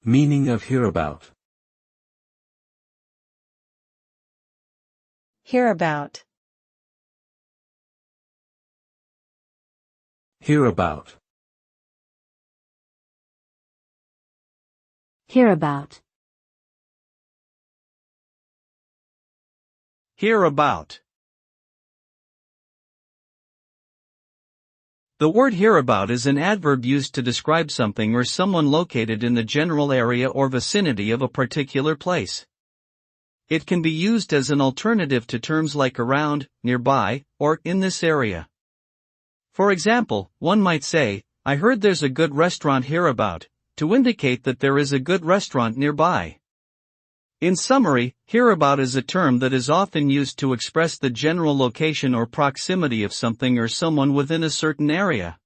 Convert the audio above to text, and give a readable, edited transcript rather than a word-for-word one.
Meaning of hereabout. Hereabout. Hereabout. Hereabout. Hereabout. The word hereabout is an adverb used to describe something or someone located in the general area or vicinity of a particular place. It can be used as an alternative to terms like around, nearby, or in this area. For example, one might say, I heard there's a good restaurant hereabout, to indicate that there is a good restaurant nearby. In summary, hereabout is a term that is often used to express the general location or proximity of something or someone within a certain area.